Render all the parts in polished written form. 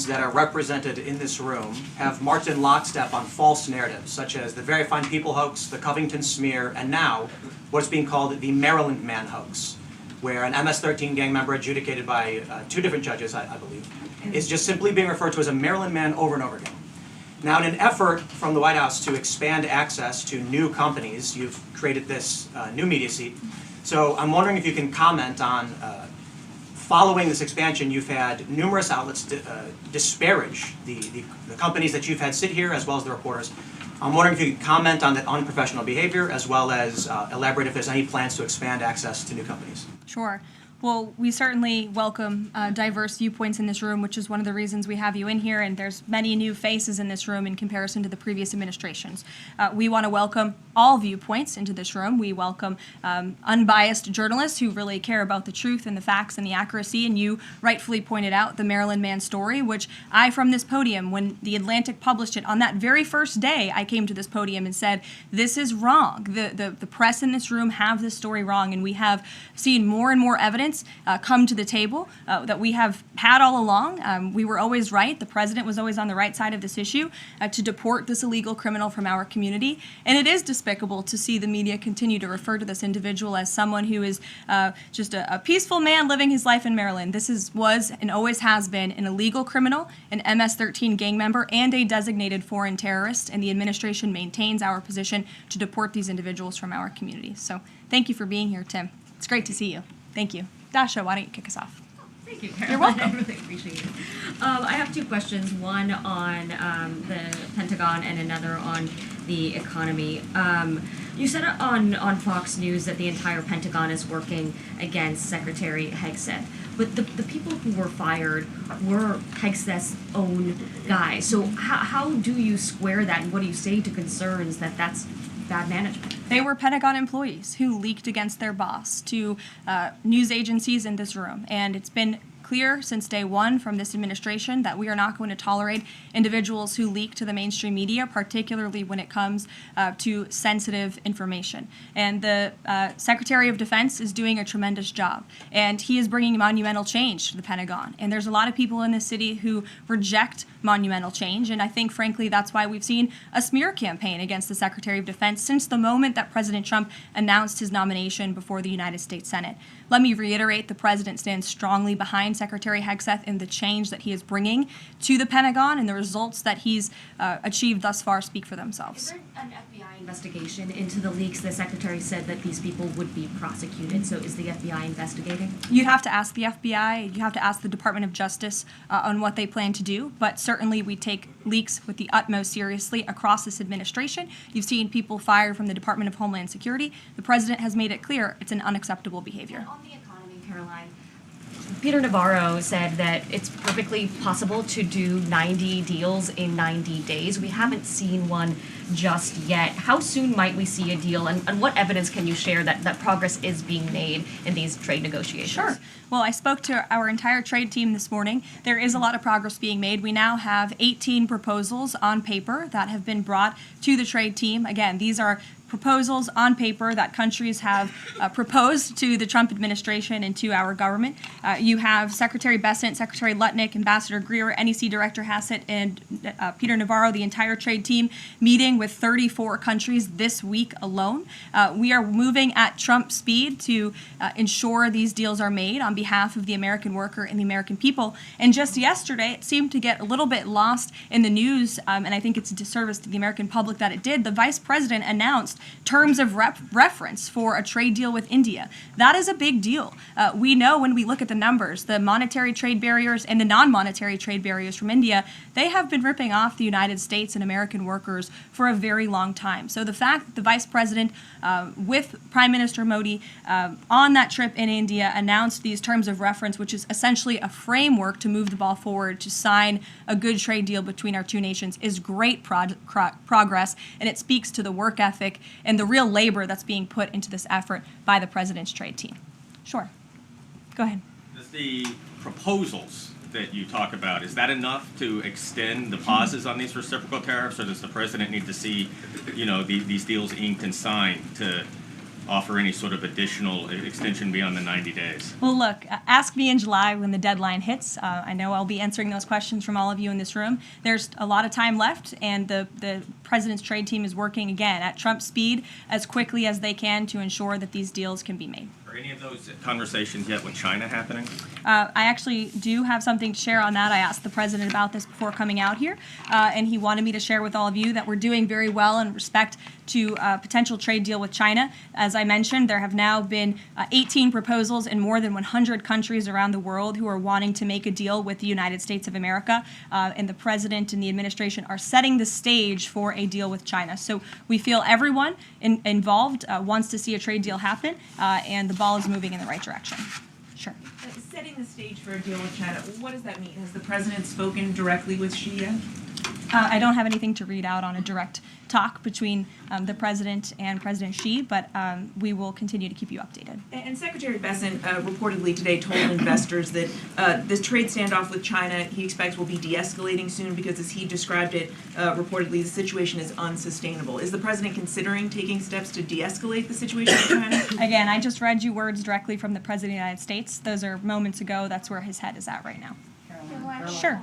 organizations that are represented in this room have marched in lockstep on false narratives, such as the Very Fine People hoax, the Covington smear, and now what's being called the Maryland Man hoax, where an MS-13 gang member adjudicated by 2 different judges, I believe, is just simply being referred to as a Maryland man over and over again. Now, in an effort from the White House to expand access to new companies, you've created this new media seat. So I'm wondering if you can comment on, following this expansion, you've had numerous outlets disparage the companies that you've had sit here, as well as the reporters. I'm wondering if you could comment on that unprofessional behavior, as well as elaborate if there's any plans to expand access to new companies. Sure. Well, we certainly welcome diverse viewpoints in this room, which is one of the reasons we have you in here, and there's many new faces in this room in comparison to the previous administrations. We want to welcome all viewpoints into this room. We welcome unbiased journalists who really care about the truth and the facts and the accuracy, and you rightfully pointed out the Maryland Man story, which I, from this podium, when The Atlantic published it, on that very first day, I came to this podium and said, this is wrong. The press in this room have this story wrong, and we have seen more and more evidence come to the table that we have had all along. We were always right. The president was always on the right side of this issue to deport this illegal criminal from our community. And it is despicable to see the media continue to refer to this individual as someone who is just a peaceful man living his life in Maryland. This was and always has been an illegal criminal, an MS-13 gang member, and a designated foreign terrorist. And the administration maintains our position to deport these individuals from our community. So thank you for being here, Tim. It's great to see you. Thank you. Dasha, why don't you kick us off? Thank you, Karoline. You're welcome. I really appreciate it. I have 2 questions, one on the Pentagon and another on the economy. You said on Fox News that the entire Pentagon is working against Secretary Hegseth, but the people who were fired were Hegseth's own guys. So how do you square that, and what do you say to concerns that that's bad management? They were Pentagon employees who leaked against their boss to news agencies in this room. And it's been clear since day one from this administration that we are not going to tolerate individuals who leak to the mainstream media, particularly when it comes to sensitive information. And the Secretary of Defense is doing a tremendous job. And he is bringing monumental change to the Pentagon. And there's a lot of people in this city who reject monumental change. And I think, frankly, that's why we've seen a smear campaign against the Secretary of Defense since the moment that President Trump announced his nomination before the United States Senate. Let me reiterate, the president stands strongly behind Secretary Hegseth and the change that he is bringing to the Pentagon, and the results that he's achieved thus far speak for themselves. Is there an FBI investigation into the leaks? The Secretary said that these people would be prosecuted, so is the FBI investigating? You'd have to ask the FBI, you have to ask the Department of Justice on what they plan to do, but certainly we take leaks with the utmost seriously across this administration. You've seen people fired from the Department of Homeland Security. The president has made it clear it's an unacceptable behavior. And on the economy, Karoline, Peter Navarro said that it's perfectly possible to do 90 deals in 90 days. We haven't seen one just yet. How soon might we see a deal, and what evidence can you share that progress is being made in these trade negotiations? Sure. Well, I spoke to our entire trade team this morning. There is a lot of progress being made. We now have 18 proposals on paper that have been brought to the trade team. Again, these are proposals on paper that countries have proposed to the Trump administration and to our government. You have Secretary Bessent, Secretary Lutnick, Ambassador Greer, NEC Director Hassett, and Peter Navarro, the entire trade team, meeting with 34 countries this week alone. We are moving at Trump speed to ensure these deals are made on behalf of the American worker and the American people. And just yesterday, it seemed to get a little bit lost in the news, and I think it's a disservice to the American public that it did. The Vice President announced terms of reference for a trade deal with India. That is a big deal. We know when we look at the numbers, the monetary trade barriers and the non-monetary trade barriers from India, they have been ripping off the United States and American workers for a very long time. So the fact that the Vice President with Prime Minister Modi on that trip in India announced these terms of reference, which is essentially a framework to move the ball forward to sign a good trade deal between our 2 nations, is great progress, and it speaks to the work ethic and the real labor that's being put into this effort by the president's trade team. Sure. Go ahead. Does the proposals that you talk about, is that enough to extend the pauses on these reciprocal tariffs, or does the president need to see, these deals inked and signed to offer any sort of additional extension beyond the 90 days? Well, look, ask me in July when the deadline hits. I know I'll be answering those questions from all of you in this room. There's a lot of time left, and the president's trade team is working, again, at Trump speed as quickly as they can to ensure that these deals can be made. Are any of those conversations yet with China happening? I actually do have something to share on that. I asked the president about this before coming out here, and he wanted me to share with all of you that we're doing very well in respect to a potential trade deal with China. As I mentioned, there have now been 18 proposals in more than 100 countries around the world who are wanting to make a deal with the United States of America, and the president and the administration are setting the stage for a deal with China. So we feel everyone involved wants to see a trade deal happen, and the ball is moving in the right direction. Sure. Setting the stage for a deal with China, what does that mean? Has the president spoken directly with Xi yet? I don't have anything to read out on a direct talk between the president and President Xi, but we will continue to keep you updated. And Secretary Besant reportedly today told investors that this trade standoff with China he expects will be de-escalating soon because, as he described it, reportedly the situation is unsustainable. Is the president considering taking steps to de-escalate the situation with China? Again, I just read you words directly from the President of the United States. Those are moments ago. That's where his head is at right now. Sure.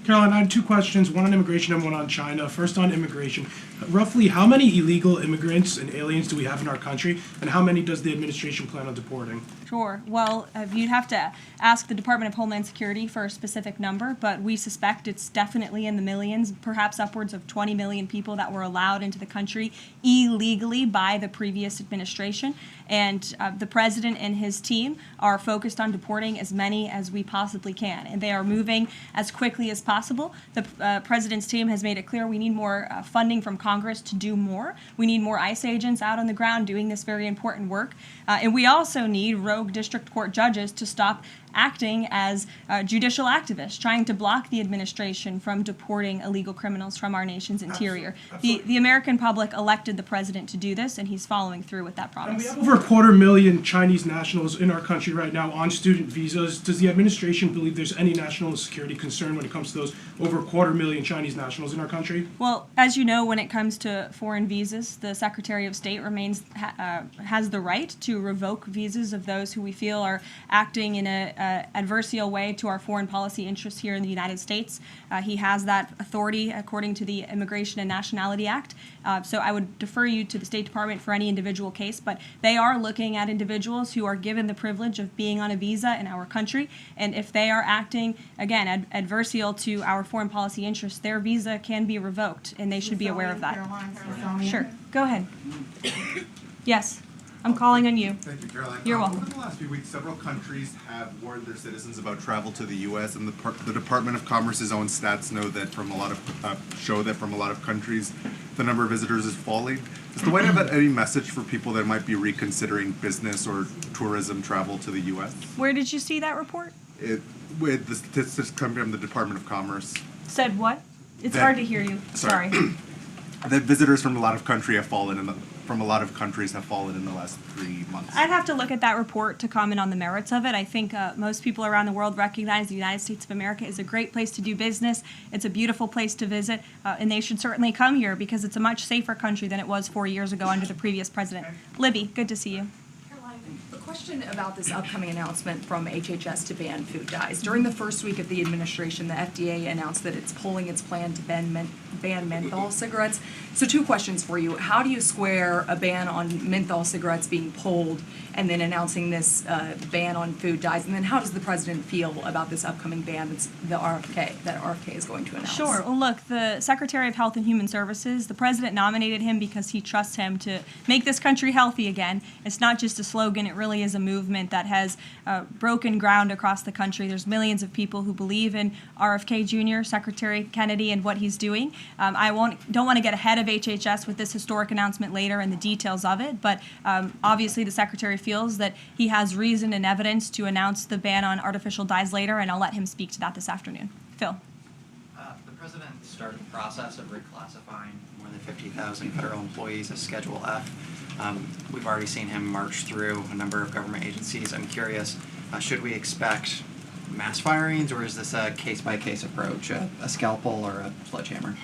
Caroline, I had two questions, one on immigration and one on China. First on immigration. Roughly how many illegal immigrants and aliens do we have in our country, and how many does the administration plan on deporting? Sure. Well, you'd have to ask the Department of Homeland Security for a specific number, but we suspect it's definitely in the millions, perhaps upwards of 20 million people that were allowed into the country illegally by the previous administration. And the president and his team are focused on deporting as many as we possibly can, and they are moving as quickly as possible. The president's team has made it clear we need more funding from Congress to do more. We need more ICE agents out on the ground doing this very important work. And we also need rogue district court judges to stop acting as judicial activists, trying to block the administration from deporting illegal criminals from our nation's interior. Absolutely. The American public elected the president to do this, and he's following through with that And we promise. have over 250,000 Chinese nationals in our country right now on student visas. Does the administration believe there's any national security concern when it comes to those over 250,000 Chinese nationals in our country? Well, as you know, when it comes to foreign visas, the Secretary of State has the right to revoke visas of those who we feel are acting in a adversarial way to our foreign policy interests here in the United States. He has that authority according to the Immigration and Nationality Act. So I would defer you to the State Department for any individual case, but they are looking at individuals who are given the privilege of being on a visa in our country, and if they are acting, again, adversarial to our foreign policy interests, their visa can be revoked, and they should be aware of that. Sure. Go ahead. Yes. I'm calling on you. Thank you, Caroline. You're welcome. Over the last few weeks, several countries have warned their citizens about travel to the U.S., and the Department of Commerce's own stats know that from a lot of countries, the number of visitors is falling. Does the White House have any message for people that might be reconsidering business or tourism travel to the U.S.? Where did you see that report? With the statistics coming from the Department of Commerce, Said what? It's That- hard to hear you. sorry. Sorry. that visitors from a lot of countries have fallen in the last 3 months. I'd have to look at that report to comment on the merits of it. I think most people around the world recognize the United States of America is a great place to do business. It's a beautiful place to visit, and they should certainly come here because it's a much safer country than it was 4 years ago under the previous president. Libby, good to see you. A question about this upcoming announcement from HHS to ban food dyes. During the first week of the administration, the FDA announced that it's pulling its plan to ban menthol cigarettes. So two questions for you. How do you square a ban on menthol cigarettes being pulled and then announcing this ban on food dyes? And then how does the president feel about this upcoming ban that RFK is going to announce? Sure. Well, look, the Secretary of Health and Human Services, the president nominated him because he trusts him to make this country healthy again. It's not just a slogan. It really is a movement that has broken ground across the country. There's millions of people who believe in RFK Jr., Secretary Kennedy, and what he's doing. I don't want to get ahead of HHS with this historic announcement later and the details of it, but obviously the Secretary feels that he has reason and evidence to announce the ban on artificial dyes later, and I'll let him speak to that this afternoon. Phil. The president started the process of reclassifying more than 50,000 federal employees as Schedule F. We've already seen him march through a number of government agencies. I'm curious, should we expect mass firings, or is this a case-by-case approach, a scalpel or a sledgehammer?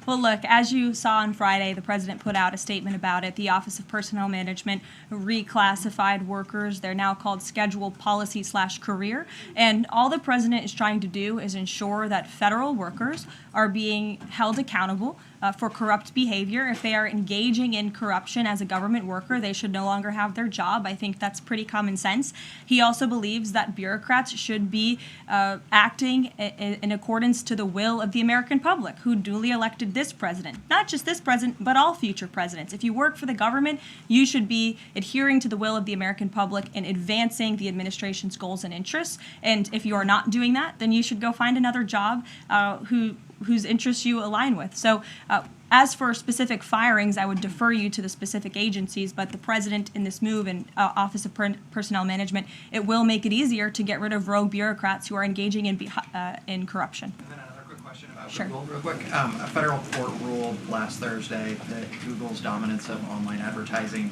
Well, look, as you saw on Friday, the president put out a statement about it. The Office of Personnel Management reclassified workers. They're now called scheduled policy/career. And all the president is trying to do is ensure that federal workers are being held accountable for corrupt behavior. If they are engaging in corruption as a government worker, they should no longer have their job. I think that's pretty common sense. He also believes that bureaucrats should be acting in accordance to the will of the American public, who duly elected this president. Not just this president, but all future presidents. If you work for the government, you should be adhering to the will of the American public and advancing the administration's goals and interests. And if you are not doing that, then you should go find another job whose interests you align with. So as for specific firings, I would defer you to the specific agencies, but the president in this move and Office of Personnel Management, it will make it easier to get rid of rogue bureaucrats who are engaging in corruption. And then another quick question about Sure. Google, real quick. A federal court ruled last Thursday that Google's dominance of online advertising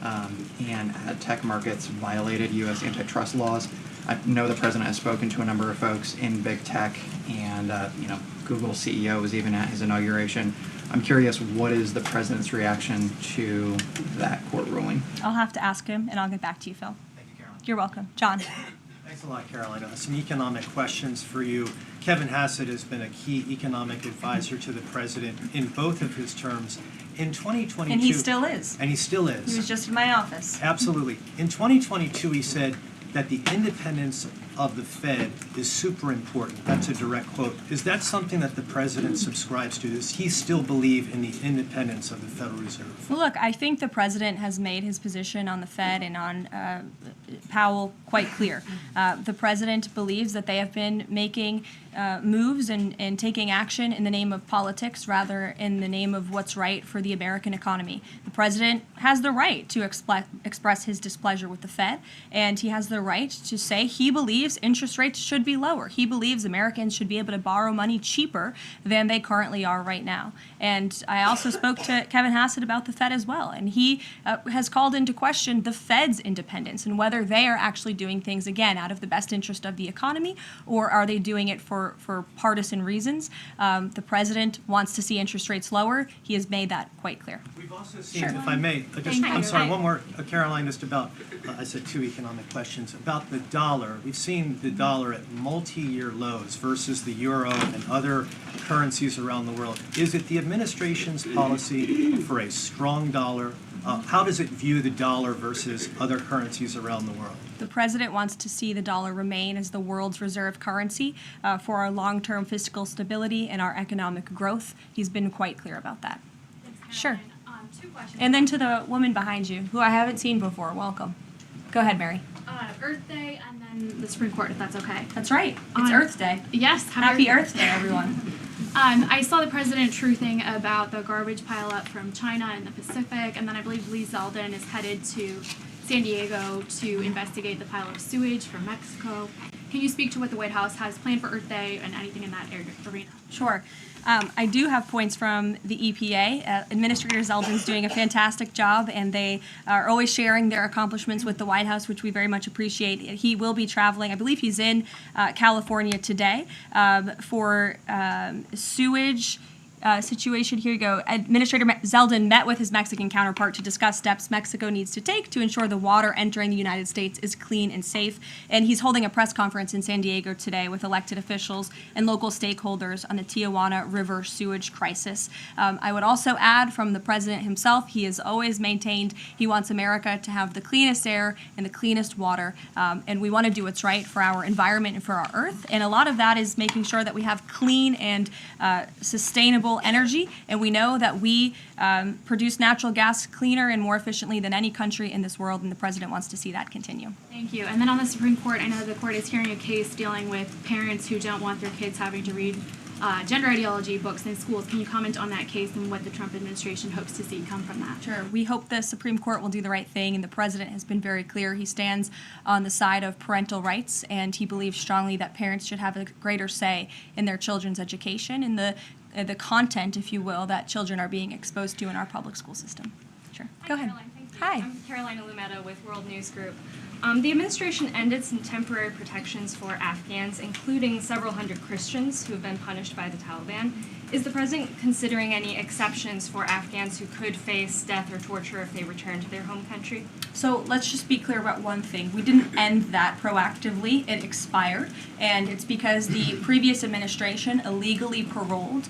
and ad tech markets violated U.S. antitrust laws. I know the president has spoken to a number of folks in big tech, and Google's CEO was even at his inauguration. I'm curious, what is the president's reaction to that court ruling? I'll have to ask him, and I'll get back to you, Phil. Thank you, Caroline. You're welcome. John. Thanks a lot, Caroline. Some economic questions for you. Kevin Hassett has been a key economic advisor to the president in both of his terms. In 2022... And he still is. And he still is. He was just in my office. Absolutely. In 2022, he said that the independence of the Fed is super important. That's a direct quote. Is that something that the president subscribes to? Does he still believe in the independence of the Federal Reserve? Well, look, I think the president has made his position on the Fed and on Powell quite clear. The president believes that they have been making moves and taking action in the name of politics rather in the name of what's right for the American economy. The president has the right to express his displeasure with the Fed, and he has the right to say he believes interest rates should be lower. He believes Americans should be able to borrow money cheaper than they currently are right now. And I also spoke to Kevin Hassett about the Fed as well, and he has called into question the Fed's independence and whether they are actually doing things, again, out of the best interest of the economy, or are they doing it for partisan reasons. The president wants to see interest rates lower. He has made that quite clear. We've also seen, Sure. if I may, I'm sorry, one more, Caroline, just about, I said two economic questions, about the dollar. We've seen the dollar at multi-year lows versus the euro and other currencies around the world. Is it the administration's policy for a strong dollar? How does it view the dollar versus other currencies around the world? The president wants to see the dollar remain as the world's reserve currency for our long-term fiscal stability and our economic growth. He's been quite clear about that. Sure. Two questions. And then to the woman behind you, who I haven't seen before, welcome. Go ahead, Mary. Earth Day and then the Supreme Court, if that's okay. That's right. It's Earth Day. Yes. Happy Earth Day, everyone. I saw the president truthing about the garbage pileup from China in the Pacific, and then I believe Lee Zeldin is headed to San Diego to investigate the pile of sewage from Mexico. Can you speak to what the White House has planned for Earth Day and anything in that arena? Sure. I do have points from the EPA. Administrator Zeldin's doing a fantastic job, and they are always sharing their accomplishments with the White House, which we very much appreciate. He will be traveling. I believe he's in California today for sewage situation. Here you go. Administrator Zeldin met with his Mexican counterpart to discuss steps Mexico needs to take to ensure the water entering the United States is clean and safe. And he's holding a press conference in San Diego today with elected officials and local stakeholders on the Tijuana River sewage crisis. I would also add from the president himself, he has always maintained he wants America to have the cleanest air and the cleanest water. And we want to do what's right for our environment and for our earth. And a lot of that is making sure that we have clean and sustainable energy, and we know that we produce natural gas cleaner and more efficiently than any country in this world, and the president wants to see that continue. Thank you. And then on the Supreme Court, I know the court is hearing a case dealing with parents who don't want their kids having to read gender ideology books in schools. Can you comment on that case and what the Trump administration hopes to see come from that? Sure. We hope the Supreme Court will do the right thing, and the president has been very clear. He stands on the side of parental rights, and he believes strongly that parents should have a greater say in their children's education and the content, if you will, that children are being exposed to in our public school system. Sure. Go ahead. Caroline, thank you. Hi. I'm Caroline Leavitt with World News Group. The administration ended some temporary protections for Afghans, including several hundred Christians who have been punished by the Taliban. Is the president considering any exceptions for Afghans who could face death or torture if they return to their home country? So let's just be clear about one thing. We didn't end that proactively. It expired, and it's because the previous administration illegally paroled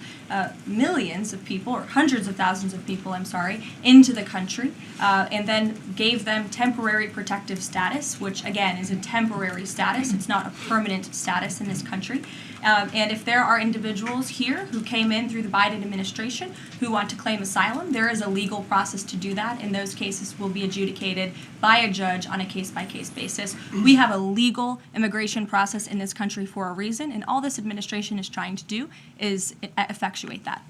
millions of people, or hundreds of thousands of people, into the country, and then gave them temporary protective status, which again is a temporary status. It's not a permanent status in this country. And if there are individuals here who came in through the Biden administration who want to claim asylum, there is a legal process to do that, and those cases will be adjudicated by a judge on a case-by-case basis. We have a legal immigration process in this country for a reason, and all this administration is trying to do is effectuate that.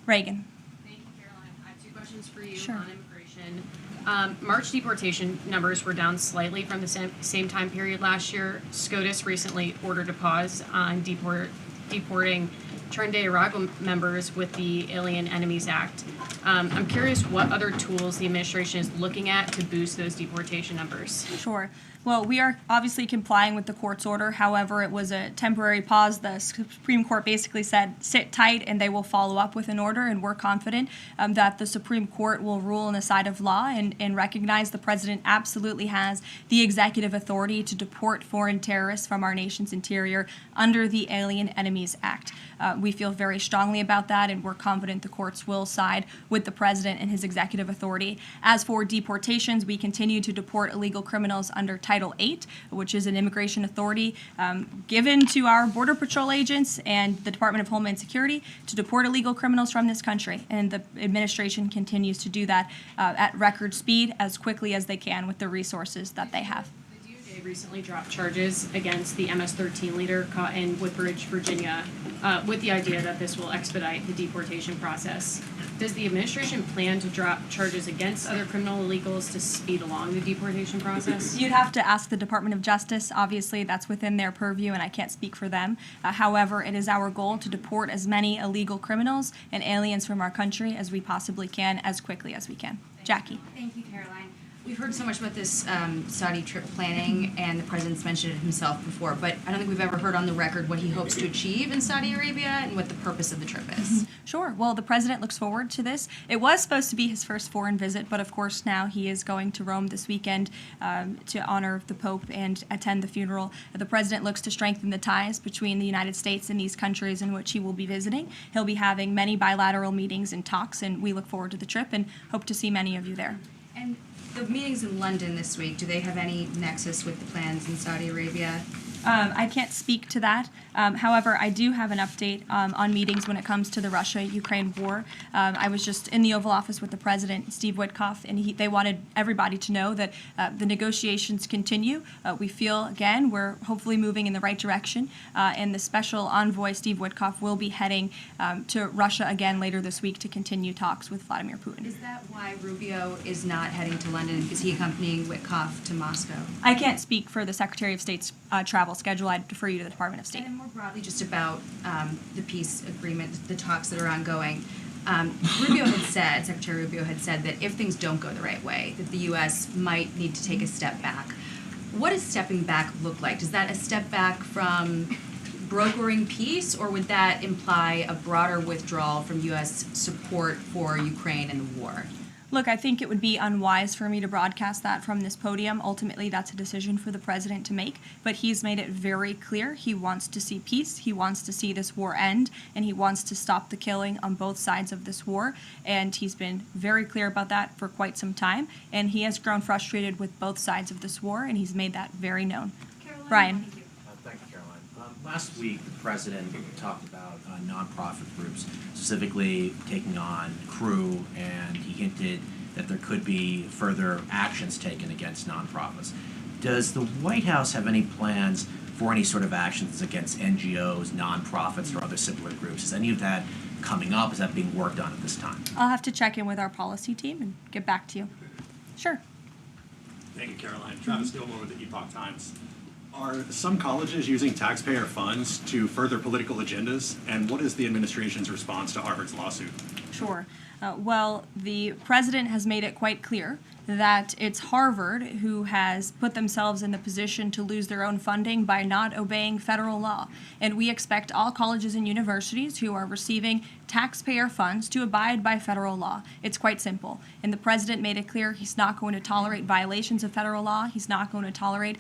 Reagan. Thank you, Caroline. I have two questions for you Sure. on immigration. March deportation numbers were down slightly from the same time period last year. SCOTUS recently ordered a pause on deporting Tren de Aragua members with the Alien Enemies Act. I'm curious what other tools the administration is looking at to boost those deportation numbers. Sure. Well, we are obviously complying with the court's order. However, it was a temporary pause. The Supreme Court basically said, sit tight, and they will follow up with an order, and we're confident that the Supreme Court will rule on the side of law and recognize the president absolutely has the executive authority to deport foreign terrorists from our nation's interior under the Alien Enemies Act. We feel very strongly about that, and we're confident the courts will side with the president and his executive authority. As for deportations, we continue to deport illegal criminals under Title VIII, which is an immigration authority given to our Border Patrol agents and the Department of Homeland Security to deport illegal criminals from this country. And the administration continues to do that at record speed as quickly as they can with the resources that they have. They recently dropped charges against the MS-13 leader caught in Woodbridge, Virginia, with the idea that this will expedite the deportation process. Does the administration plan to drop charges against other criminal illegals to speed along the deportation process? You'd have to ask the Department of Justice. Obviously, that's within their purview, and I can't speak for them. However, it is our goal to deport as many illegal criminals and aliens from our country as we possibly can, as quickly as we can. Jackie. Thank you, Caroline. We've heard so much about this Saudi trip planning, and the president's mentioned it himself before, but I don't think we've ever heard on the record what he hopes to achieve in Saudi Arabia and what the purpose of the trip is. Sure. Well, the president looks forward to this. It was supposed to be his first foreign visit, but of course now he is going to Rome this weekend to honor the Pope and attend the funeral. The president looks to strengthen the ties between the United States and these countries in which he will be visiting. He'll be having many bilateral meetings and talks, and we look forward to the trip and hope to see many of you there. And the meetings in London this week, do they have any nexus with the plans in Saudi Arabia? I can't speak to that. However, I do have an update on meetings when it comes to the Russia-Ukraine war. I was just in the Oval Office with the President, Steve Witkoff, and they wanted everybody to know that the negotiations continue. We feel, again, we're hopefully moving in the right direction, and the Special Envoy, Steve Witkoff, will be heading to Russia again later this week to continue talks with Vladimir Putin. Is that why Rubio is not heading to London? Is he accompanying Witkoff to Moscow? I can't speak for the Secretary of State's travel schedule. I'd defer you to the Department of State. And then more broadly, just about the peace agreement, the talks that are ongoing. Secretary Rubio had said that if things don't go the right way, that the U.S. might need to take a step back. What does stepping back look like? Is that a step back from brokering peace, or would that imply a broader withdrawal from U.S. support for Ukraine and the war? Look, I think it would be unwise for me to broadcast that from this podium. Ultimately, that's a decision for the president to make, but he's made it very clear he wants to see peace, he wants to see this war end, and he wants to stop the killing on both sides of this war, and he's been very clear about that for quite some time, and he has grown frustrated with both sides of this war, and he's made that very known. Caroline, Brian. Thank you, Caroline. Last week, the president talked about nonprofit groups, specifically taking on crew, and he hinted that there could be further actions taken against nonprofits. Does the White House have any plans for any sort of actions against NGOs, nonprofits, or other similar groups? Is any of that coming up? Is that being worked on at this time? I'll have to check in with our policy team and get back to you. Sure. Thank you, Caroline. Travis Gilmore with the Epoch Times. Are some colleges using taxpayer funds to further political agendas? And what is the administration's response to Harvard's lawsuit? Sure. Well, the president has made it quite clear that it's Harvard who has put themselves in the position to lose their own funding by not obeying federal law. And we expect all colleges and universities who are receiving taxpayer funds to abide by federal law. It's quite simple. And the president made it clear he's not going to tolerate violations of federal law. He's not going to tolerate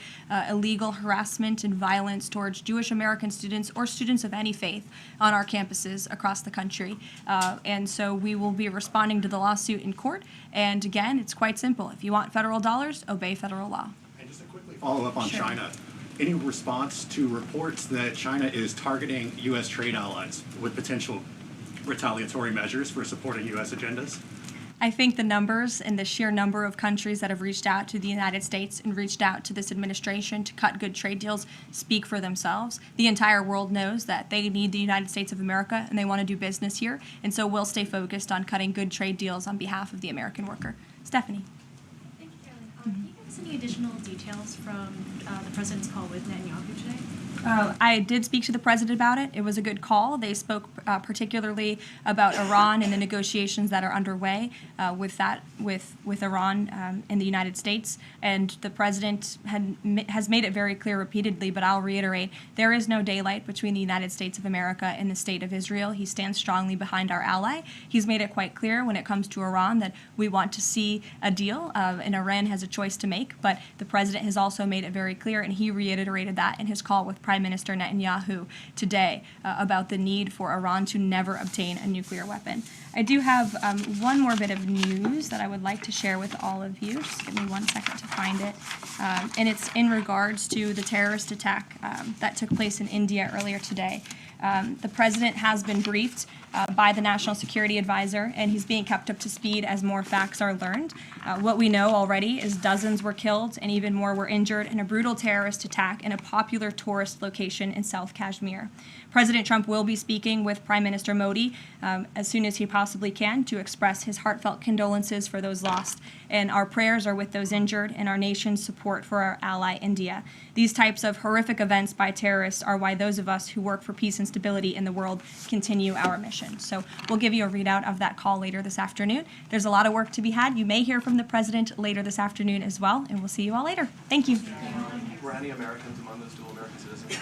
illegal harassment and violence towards Jewish American students or students of any faith on our campuses across the country. And so we will be responding to the lawsuit in court. And again, it's quite simple. If you want federal dollars, obey federal law. And just a quickly follow up on China. Any response to reports that China is targeting U.S. trade allies with potential retaliatory measures for supporting U.S. agendas? I think the numbers and the sheer number of countries that have reached out to the United States and reached out to this administration to cut good trade deals speak for themselves. The entire world knows that they need the United States of America and they want to do business here, and so we'll stay focused on cutting good trade deals on behalf of the American worker. Stephanie. Thank you, Karoline. Can you give us any additional details from the president's call with Netanyahu today? I did speak to the president about it. It was a good call. They spoke particularly about Iran and the negotiations that are underway with Iran and the United States. And the president has made it very clear repeatedly, but I'll reiterate, there is no daylight between the United States of America and the state of Israel. He stands strongly behind our ally. He's made it quite clear when it comes to Iran that we want to see a deal, and Iran has a choice to make. But the president has also made it very clear, and he reiterated that in his call with Prime Minister Netanyahu today about the need for Iran to never obtain a nuclear weapon. I do have one more bit of news that I would like to share with all of you. Just give me 1 second to find it. And it's in regards to the terrorist attack that took place in India earlier today. The president has been briefed by the National Security Advisor, and he's being kept up to speed as more facts are learned. What we know already is dozens were killed and even more were injured in a brutal terrorist attack in a popular tourist location in South Kashmir. President Trump will be speaking with Prime Minister Modi as soon as he possibly can to express his heartfelt condolences for those lost. And our prayers are with those injured and our nation's support for our ally, India. These types of horrific events by terrorists are why those of us who work for peace and stability in the world continue our mission. So we'll give you a readout of that call later this afternoon. There's a lot of work to be had. You may hear from the president later this afternoon as well, and we'll see you all later. Thank you. Were any Americans among those dual American citizens?